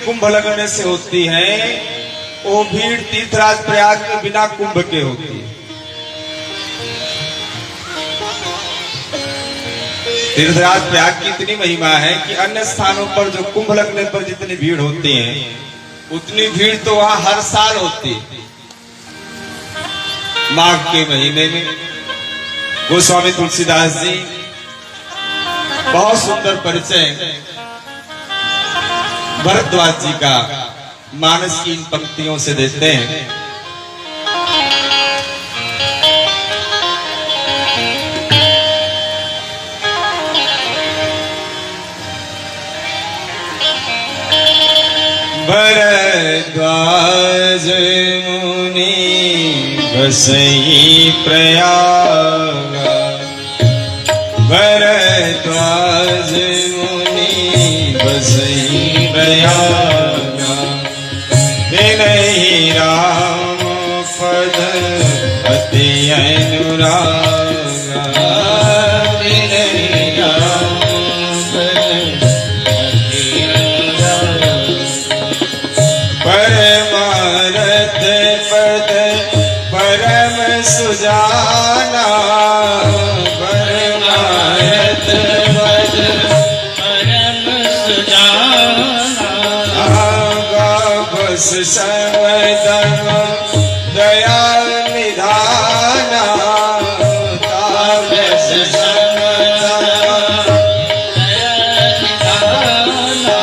कुंभ लगने से होती है वो भीड़ तीर्थराज प्रयाग के बिना कुंभ के होती है। तीर्थराज प्रयाग की इतनी महिमा है कि अन्य स्थानों पर जो कुंभ लगने पर जितनी भीड़ होती है उतनी भीड़ तो वहां हर साल होती है। माघ के महीने में गोस्वामी तुलसीदास जी बहुत सुंदर परिचय भरद्वाज जी का मानस की इन पंक्तियों से देते हैं। भरद्वाज मुनि बसई प्रयाग, भरद्वाज मुनि बसई प्रयाग, विनहि राम पद अति अनुराग, विनहि राम पद अति अनुराग, परमारथ पद परम सुजाना, परमारथ पद परम सुजाना, बस समदम दया निधाना, ताबस समदम दया निधाना,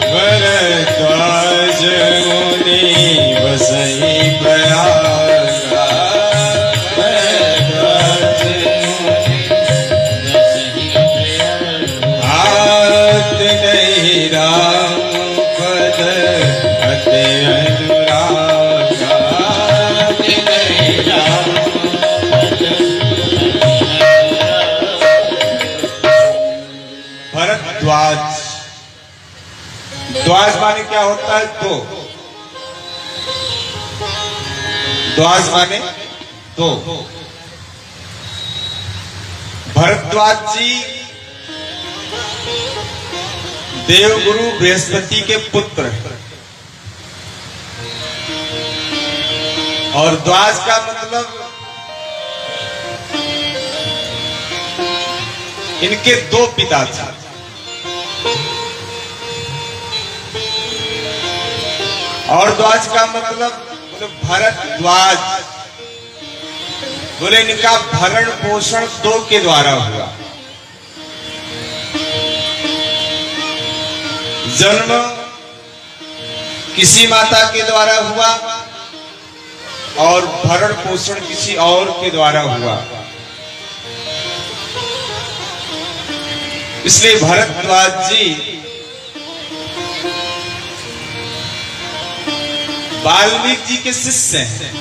भरद्वाज मुनि बसई प्रयाग, भरद्वाज मुनि बसई प्रयाग, हाथ नहीं राम पद अति अनुराग, नहीं राम पद भरद्वाज। द्वाज माने क्या होता है? तो द्वाज माने तो। भरद्वाज जी देवगुरु बृहस्पति के पुत्र हैं और द्वाज का मतलब इनके दो पिता थे और द्वाज का मतलब भरद्वाज बोले इनका भरण पोषण दो के द्वारा हुआ। जन्म किसी माता के द्वारा हुआ और भरण पोषण किसी और के द्वारा हुआ, इसलिए भरद्वाज जी वाल्मीकि जी के शिष्य हैं।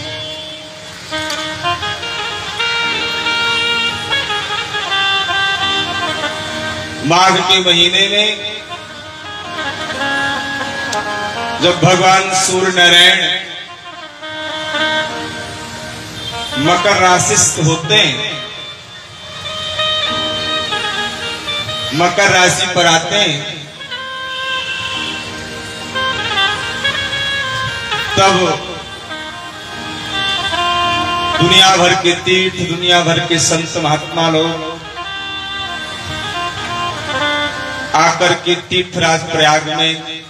माघ के महीने में जब भगवान सूर्य नारायण मकर राशिस्थ होते हैं, मकर राशि पर आते हैं, तब दुनिया भर के तीर्थ, दुनिया भर के संत महात्मा लोग आकर के तीर्थराज प्रयाग में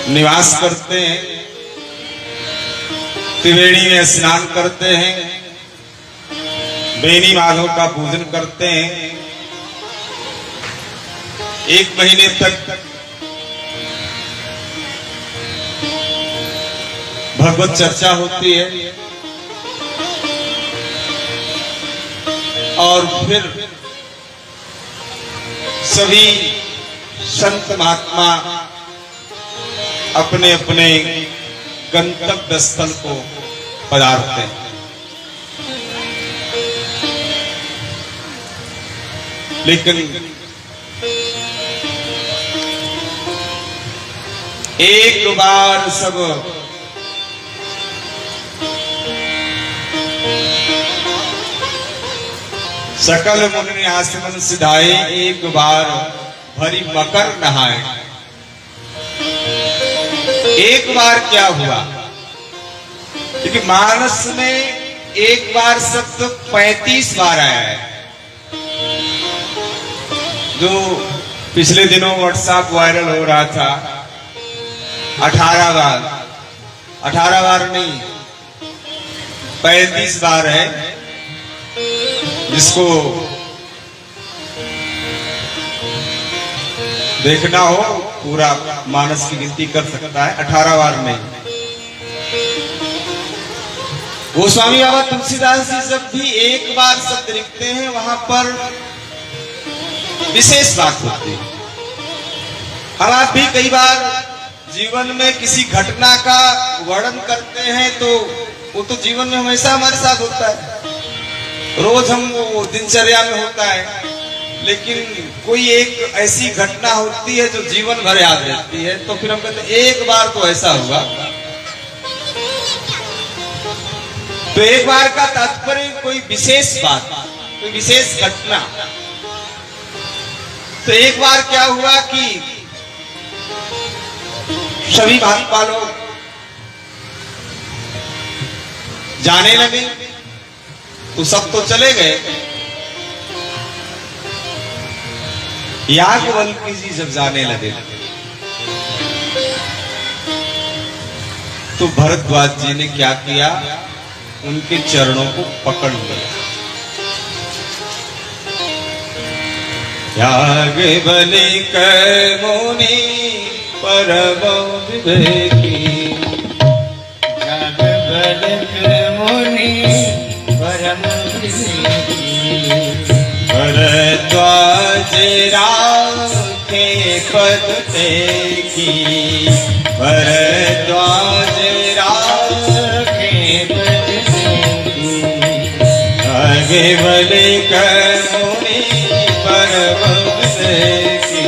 निवास करते हैं, त्रिवेणी में स्नान करते हैं, बेनी माधव का पूजन करते हैं। एक महीने तक भगवत चर्चा होती है और फिर सभी संत महात्मा अपने अपने गंतव्य स्थल को पधारते हैं। लेकिन एक बार सब सकल मुनि आसमन सिधाए, एक बार भरी मकर नहाए। एक बार क्या हुआ, क्योंकि मानस में एक बार शब्द 35 बार आया है। जो पिछले दिनों व्हाट्सएप वायरल हो रहा था, 18 बार नहीं 35 बार है। जिसको देखना हो पूरा मानस की गिनती कर सकता है, 18 बार नहीं। गोस्वामी बाबा तुलसीदास जी जब भी एक बार शब्द लिखते हैं, वहां पर विशेष बात होती है। हम आप भी कई बार जीवन में किसी घटना का वर्णन करते हैं, तो वो तो जीवन में हमेशा हमारे साथ होता है, रोज हम वो दिनचर्या में होता है। लेकिन कोई एक ऐसी घटना होती है जो जीवन भर याद रहती है, तो फिर हम कहते हैं एक बार तो ऐसा हुआ। तो एक बार का तात्पर्य कोई विशेष बात, कोई विशेष घटना। तो एक बार क्या हुआ कि सभी भाजपा लोग जाने लगे, तो सब तो चले गए। याज्ञवल्क्य जी जब जाने लगे, तो भरद्वाज जी ने क्या किया, उनके चरणों को पकड़ लिया। याज्ञवल्क्य मुनि परम विवेकी, याज्ञवल्क्य मुनि परम विवेकी, भरद्वाज राखे पद देखी, भरद्वाज राखे पद देखी। याज्ञवल्क्य मुनि परम विवेकी,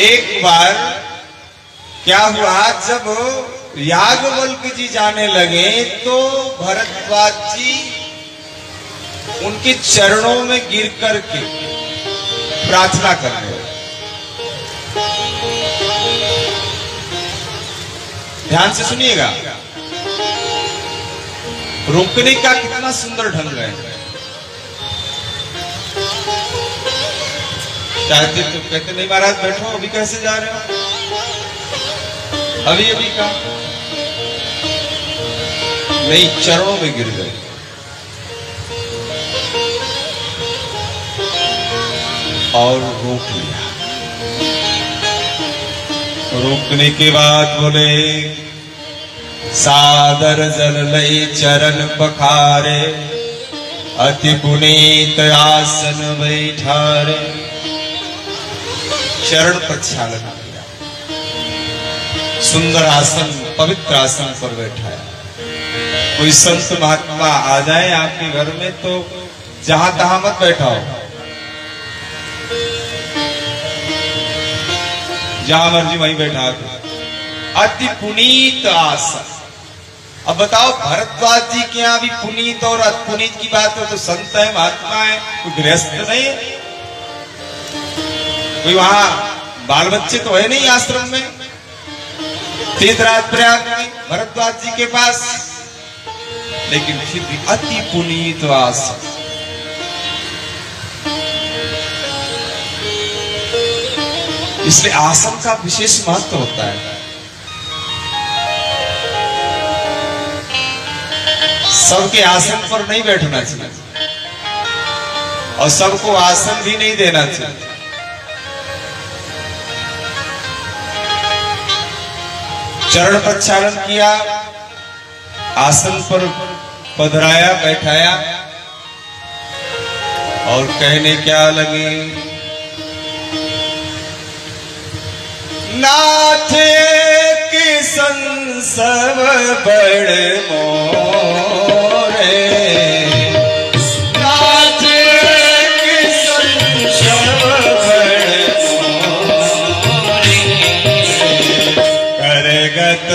एक बार क्या हुआ, जब याज्ञवल्क्य जी जाने लगे, तो भरद्वाज जी उनके चरणों में गिर करके प्रार्थना करने लगे। ध्यान से सुनिएगा, रोकने का कितना सुंदर ढंग है। चाहते तो कहते नहीं महाराज बैठो, अभी कैसे जा रहे हो, अभी अभी का नहीं, चरणों में गिर गए। और रोक लिया। रोकने के बाद बोले, सादर जल लई चरण पखारे, अति पुनीत आसन बैठारे। चरण प्रक्षालन किया, सुंदर आसन, पवित्र आसन पर बैठाया। कोई संत महात्मा आ जाए आपके घर में, तो जहां तहां मत बैठाओ, जहां मर्जी वहीं बैठा दो। अति पुनीत आसन। अब बताओ, भरद्वाज जी के यहाँ भी पुनीत और अपुनीत की बात हो, तो संत है, महात्मा है, कोई गृहस्थ नहीं है, कोई वहां बाल बच्चे तो है नहीं आश्रम में, तीर्थराज प्रयाग में भरद्वाज जी के पास, लेकिन फिर भी अति पुनीत आसन। इसलिए आसन का विशेष महत्व होता है। सबके आसन पर नहीं बैठना चाहिए, और सबको आसन भी नहीं देना चाहिए। चरण प्रक्षालन किया, आसन पर पधराया, बैठाया, और कहने क्या लगे, नाथ के संसव बड़ मोरे, नाथ के संसव बड़ मोरे, करगत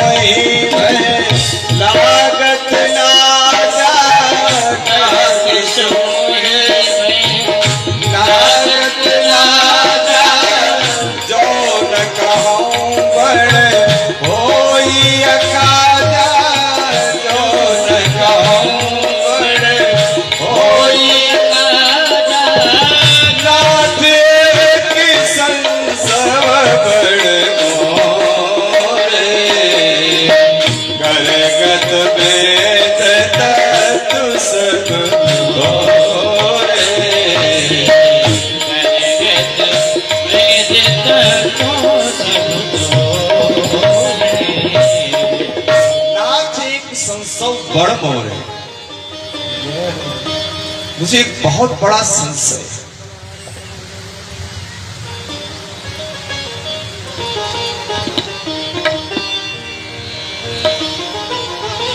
मोहि में लागत ना जाए, लागत ना जाए, जो न कहूँ बड़ होई अकाजा, जो न कहूँ बड़ होई अकाजा, नाथ की संसव बड़ मोरे, करगत वेद तत्व सब भोरे, नाथ एक संसव बड़ मोर है। मुझे एक बहुत बड़ा संशय है।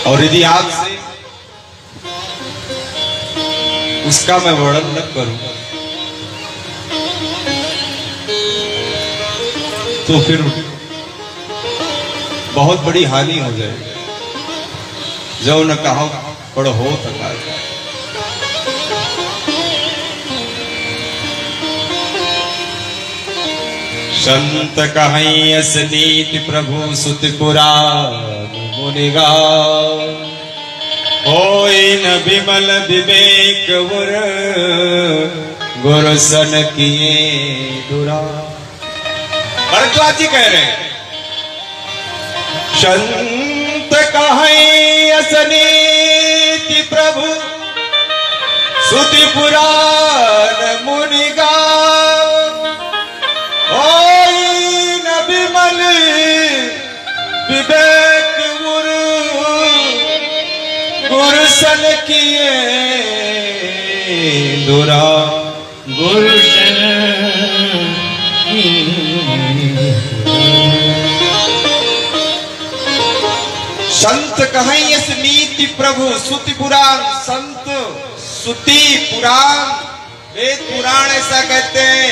और यदि आपसे उसका मैं वर्णन न करूं तो फिर बहुत बड़ी हानि हो जाएगी। जो न कहो पढ़ो हो तका संत कहीं असनीति प्रभु सुत पुराण मुनिगा, होई न विमल विवेक उर गुरु सन किए दुरा। भरद्वाज जी कह रहे हैं संत कहीं असनीति प्रभु सुति पुराण मुनिगा, होई न विमल विवेक गुरुसन किए दुरा। गुरुसन संत कहीं इस नीति प्रभु सुति पुराण, संत सुति पुराण वेद पुराण ऐसा कहते हैं,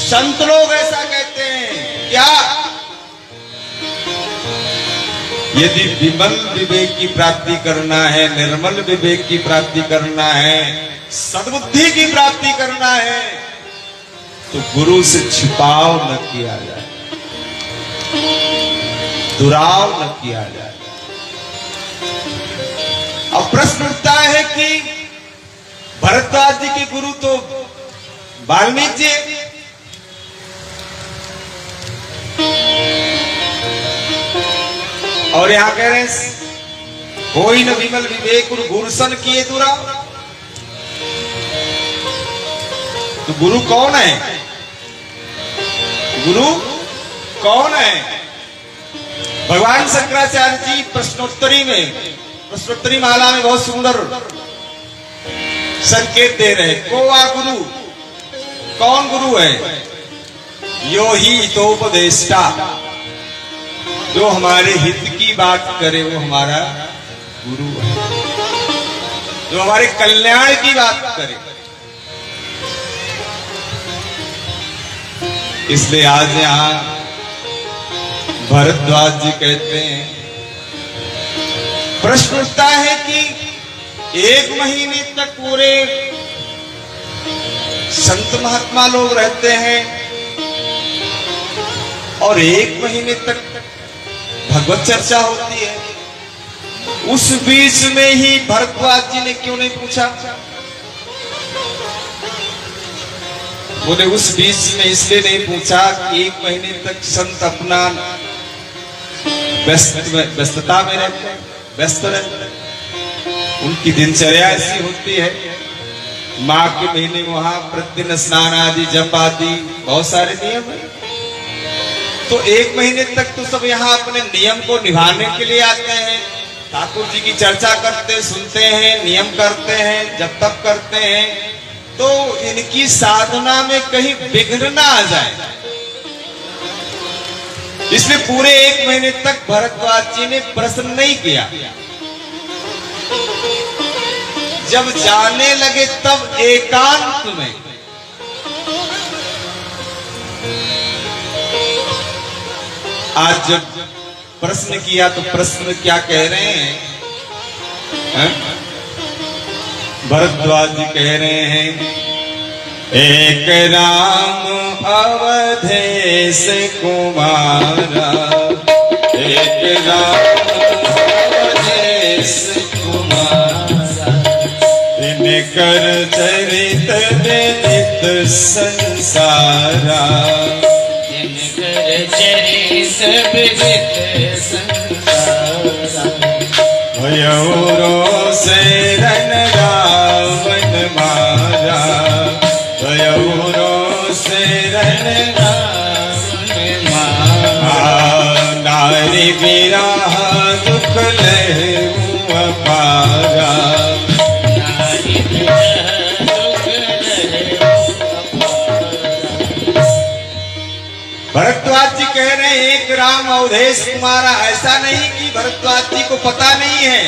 संत लोग ऐसा कहते हैं। क्या यदि विमल विवेक की प्राप्ति करना है, निर्मल विवेक की प्राप्ति करना है, सद्बुद्धि की प्राप्ति करना है तो गुरु से छिपाव न किया जाए, दुराव न किया जाए। अब प्रश्न उठता है कि भरद्वाज जी के गुरु तो वाल्मीकि जी, और यहां कह रहे हैं कोई न विमल विवेक गुरुसन किए दुरा। तो गुरु कौन है? गुरु कौन है? भगवान शंकराचार्य जी प्रश्नोत्तरी माला में बहुत सुंदर संकेत दे रहे। को वा गुरु, कौन गुरु है? यो ही हितोपदेष्टा, जो हमारे हित की बात करे वो हमारा गुरु है, जो हमारे कल्याण की बात करे। इसलिए आज यहां भरद्वाज जी कहते हैं, प्रश्न उठता है कि एक महीने तक पूरे संत महात्मा लोग रहते हैं और एक महीने तक भगवत चर्चा होती है, उस बीच में ही भरद्वाज जी ने क्यों नहीं पूछा? बोले उस बीच में इसलिए नहीं पूछा कि एक महीने तक संत अपना व्यस्तता में रहते हैं, व्यस्त रहते हैं, उनकी दिनचर्या ऐसी होती है। माघ के महीने में वहां प्रतिदिन स्नान आदि जप आदि बहुत सारे नियम है। तो एक महीने तक तो सब यहाँ अपने नियम को निभाने के लिए आते हैं, ठाकुर जी की चर्चा करते सुनते हैं, नियम करते हैं, जब तक करते हैं, तो इनकी साधना में कहीं विघ्न ना आ जाए। इसलिए पूरे एक महीने तक भरद्वाज जी ने प्रश्न नहीं किया। जब जाने लगे तब एकांत में आज जब प्रश्न किया तो प्रश्न क्या कह रहे हैं? भरद्वाज जी कह रहे हैं, एक राम अवधेश कुमारा, एक राम अवधेश कुमारा, तिनकर चरित विदित संसारा, जिनकर चरित विदित संसारा, भयौरों से रन रावण मारा, भयौरों से रन रावण मारा, नारी विरह दुख लहू अपारा, नारी विरह दुख लहू अपारा। भरद्वाज जी कह रहे हैं एक राम अवधेश कुमारा। ऐसा नहीं कि भरद्वाज जी को पता नहीं है,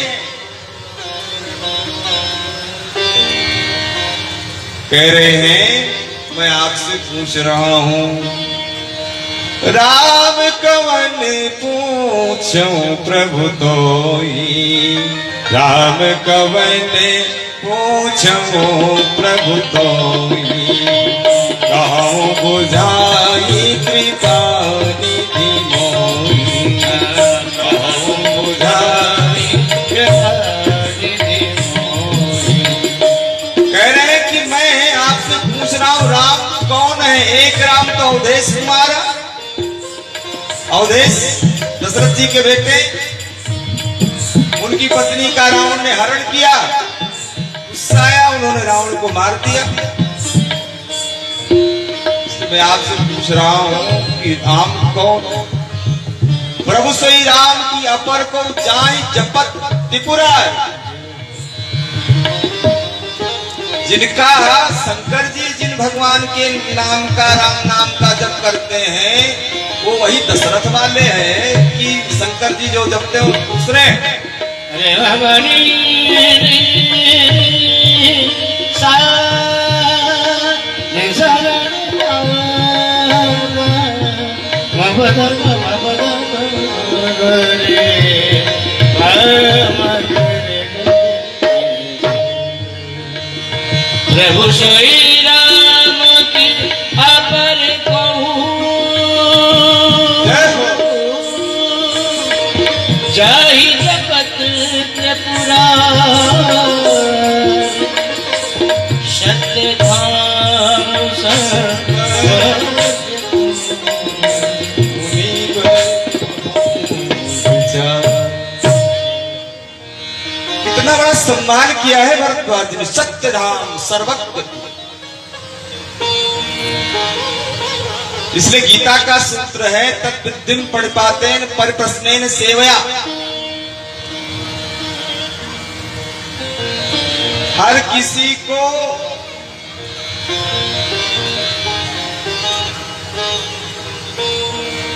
कह रहे हैं मैं आपसे पूछ रहा हूं, राम कवन पूछूं प्रभु तोई, राम कवन पूछूं प्रभु तोई, कहूं बुझाई कृपा निधि मोही, कहूं बुझाई कृपा निधि मोही। कह रहे हैं कि मैं आपसे पूछ रहा हूं राम कौन है? एक राम तो अवधेश कुमार, अवधेश दशरथ जी के बेटे, उनकी पत्नी का रावण ने हरण किया, गुस्सा आया, उन्होंने रावण को मार दिया। मैं आपसे पूछ रहा हूं कि राम कौन? प्रभु सोई राम की अपर को जाय जपत त्रिपुरा, जिनका शंकर जी जिन भगवान के नाम का, राम नाम का जप करते हैं, वो वही दशरथ वाले हैं कि शंकर जी जो जपते हैं वो दूसरे? अरे भवानी सा प्रभु श्री राम की अपर जाहि जपत त्रिपुरा, सत्य धाम कितना बड़ा सम्मान किया है भरद्वाज ने, सत्य धाम सर्वज्ञ। इसलिए गीता का सूत्र है, तद्विद्धिं पणिपातेन परिप्रश्नेन सेवया। हर किसी को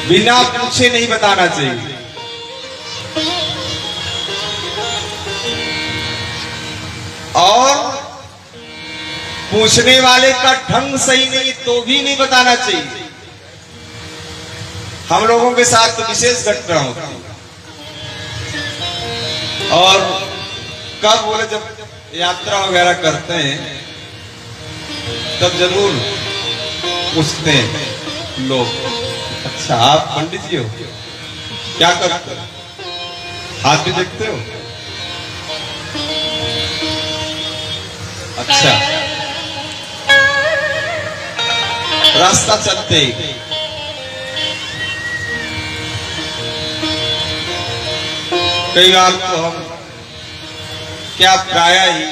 बिना पूछे नहीं बताना चाहिए। और पूछने वाले का ढंग सही नहीं तो भी नहीं बताना चाहिए। हम लोगों के साथ तो विशेष घटना होती है। और कब बोले, जब यात्रा वगैरह करते हैं तब जरूर पूछते हैं लोग, अच्छा आप पंडित जी हो, क्या करते हो, हाथ भी देखते हो? अच्छा, रास्ता चलते ही कई बार तो हम क्या प्राय ही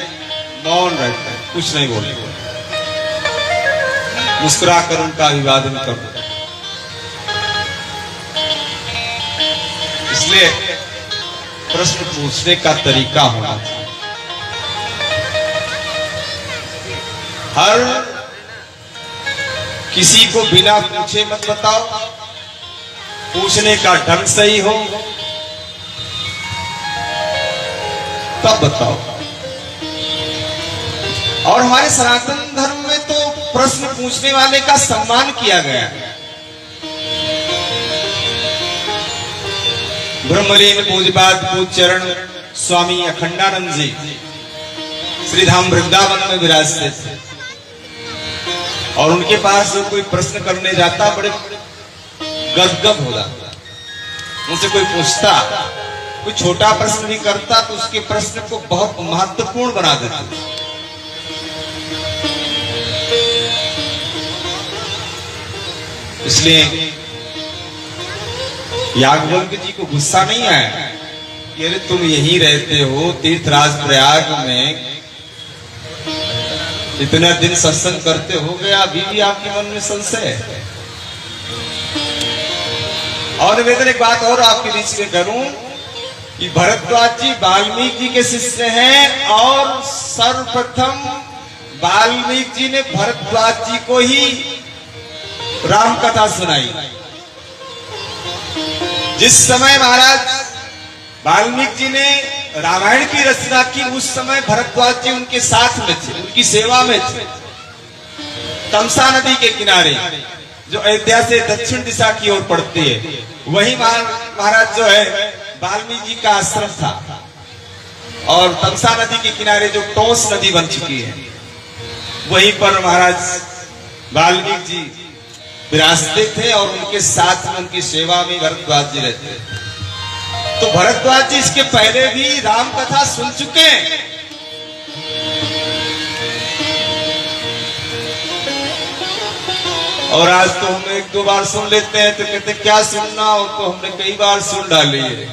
मौन रहते हैं, कुछ नहीं बोलते, मुस्कुराकर उनका अभिवादन कर दो। इसलिए प्रश्न पूछने का तरीका होना चाहिए। हर किसी को बिना पूछे मत बताओ, पूछने का ढंग सही हो तब बताओ। और हमारे सनातन धर्म में तो प्रश्न पूछने वाले का सम्मान किया गया है। ब्रह्मलीन पूजपाद पूज चरण स्वामी अखंडानंद जी श्री धाम वृंदावन में विराजते थे। और उनके पास जो कोई प्रश्न करने जाता बड़े गदगद हो जाता। उनसे कोई पूछता, कोई छोटा प्रश्न भी करता तो उसके प्रश्न को बहुत महत्वपूर्ण बना देते। इसलिए याज्ञवल्क्य जी को गुस्सा नहीं आया कि अरे तुम यहीं रहते हो तीर्थराज प्रयाग में, इतना दिन सत्संग करते हो गया, अभी भी आपके मन में संशय है। और निवेदन एक बात और आपके बीच में करूं कि भरद्वाज जी वाल्मीकि जी के शिष्य हैं और सर्वप्रथम वाल्मीकि जी ने भरद्वाज जी को ही राम कथा सुनाई। जिस समय महाराज वाल्मीकि जी ने रामायण की रचना की उस समय भरद्वाज जी उनके साथ में थे, उनकी सेवा में थे। तमसा नदी के किनारे जो अयोध्या से दक्षिण दिशा की ओर पड़ती है, वही महाराज जो है वाल्मीकि जी का आश्रम था। और तमसा नदी के किनारे जो टोंस नदी बन चुकी है, वहीं पर महाराज वाल्मीकि जी विराजते थे और उनके साथ में उनकी सेवा में भरद्वाज जी रहते थे। तो भरद्वाज जी इसके पहले भी राम कथा सुन चुके हैं। और आज तो हम एक दो बार सुन लेते हैं तो कहते क्या सुनना हो, तो हमने कई बार सुन डाली है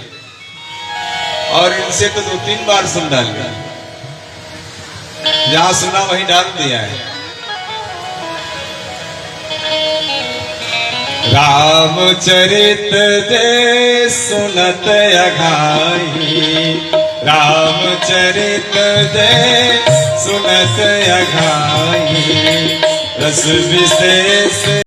और इनसे तो 2-3 बार सुन डाली, जहां सुना वहीं डाल दिया है। रामचरित जय सुनत अघाई, रामचरित जय सुनत अघाई, रस विशेष